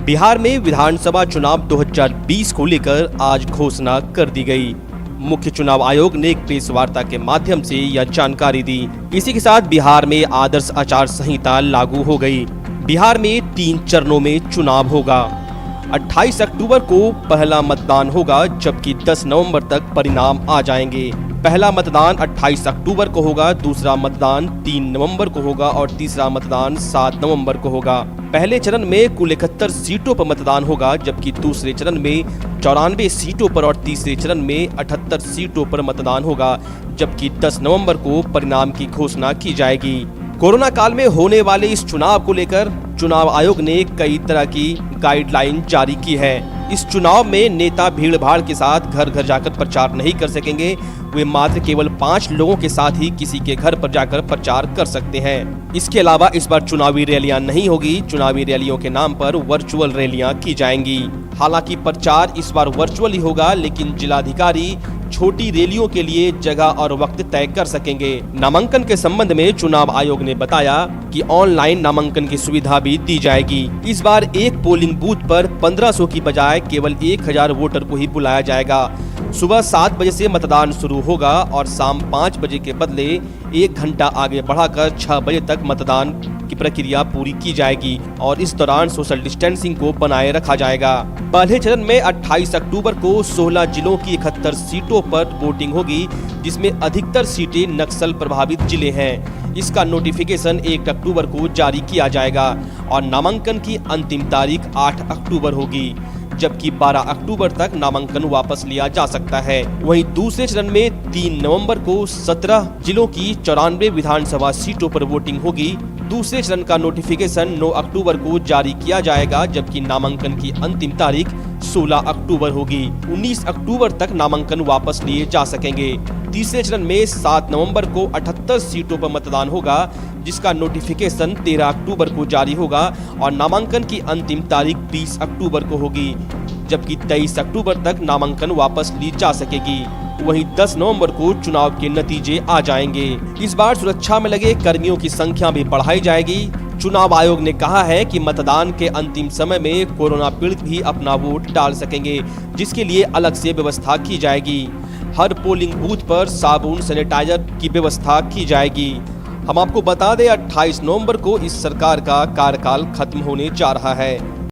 बिहार में विधानसभा चुनाव 2020 को लेकर आज घोषणा कर दी गई। मुख्य चुनाव आयोग ने एक प्रेस वार्ता के माध्यम से यह जानकारी दी। इसी के साथ बिहार में आदर्श आचार संहिता लागू हो गई। बिहार में 3 चरणों में चुनाव होगा। 28 अक्टूबर को पहला मतदान होगा, जबकि 10 नवंबर तक परिणाम आ जाएंगे। पहला मतदान 28 अक्टूबर को होगा, दूसरा मतदान 3 नवंबर को होगा और तीसरा मतदान 7 नवंबर को होगा। पहले चरण में कुल 71 सीटों पर मतदान होगा, जबकि दूसरे चरण में 94 सीटों पर और तीसरे चरण में 78 सीटों पर मतदान होगा, जबकि 10 नवंबर को परिणाम की घोषणा की जाएगी। कोरोना काल में होने वाले इस चुनाव को लेकर चुनाव आयोग ने कई तरह की गाइडलाइन जारी की है। इस चुनाव में नेता भीड़ भाड़ के साथ घर घर जाकर प्रचार नहीं कर सकेंगे। वे मात्र केवल 5 लोगों के साथ ही किसी के घर पर जाकर प्रचार कर सकते हैं। इसके अलावा इस बार चुनावी रैलियां नहीं होगी। चुनावी रैलियों के नाम पर वर्चुअल रैलियां की जाएंगी। हालांकि प्रचार इस बार वर्चुअल ही होगा, लेकिन जिलाधिकारी छोटी रैलियों के लिए जगह और वक्त तय कर सकेंगे। नामांकन के संबंध में चुनाव आयोग ने बताया कि ऑनलाइन नामांकन की सुविधा भी दी जाएगी। इस बार एक पोलिंग बूथ पर 1500 की बजाय केवल 1000 वोटर को ही बुलाया जाएगा। सुबह 7 बजे से मतदान शुरू होगा और शाम 5 बजे के बदले 1 घंटा आगे बढ़ाकर 6 बजे तक मतदान की प्रक्रिया पूरी की जाएगी और इस दौरान सोशल डिस्टेंसिंग को बनाए रखा जाएगा। पहले चरण में 28 अक्टूबर को 16 जिलों की 71 सीटों पर वोटिंग होगी, जिसमें अधिकतर सीटें नक्सल प्रभावित जिले हैं। इसका नोटिफिकेशन 1 अक्टूबर को जारी किया जाएगा और नामांकन की अंतिम तारीख 8 अक्टूबर होगी, जबकि 12 अक्टूबर तक नामांकन वापस लिया जा सकता है। वहीं दूसरे चरण में 3 नवंबर को 17 जिलों की 94 विधानसभा सीटों पर वोटिंग होगी। दूसरे चरण का नोटिफिकेशन 9 अक्टूबर को जारी किया जाएगा, जबकि नामांकन की अंतिम तारीख 16 अक्टूबर होगी। 19 अक्टूबर तक नामांकन वापस लिए जा सकेंगे। तीसरे चरण में 7 नवंबर को 78 सीटों पर मतदान होगा, जिसका नोटिफिकेशन 13 अक्टूबर को जारी होगा और नामांकन की अंतिम तारीख 20 अक्टूबर को होगी, जबकि 23 अक्टूबर तक नामांकन वापस ली जा सकेगी। वहीं 10 नवंबर को चुनाव के नतीजे आ जाएंगे। इस बार सुरक्षा में लगे कर्मियों की संख्या भी बढ़ाई जाएगी। चुनाव आयोग ने कहा है कि मतदान के अंतिम समय में कोरोना पीड़ित भी अपना वोट डाल सकेंगे, जिसके लिए अलग से व्यवस्था की जाएगी। हर पोलिंग बूथ पर साबुन सैनिटाइजर की व्यवस्था की जाएगी। हम आपको बता दें, 28 नवंबर को इस सरकार का कार्यकाल खत्म होने जा रहा है।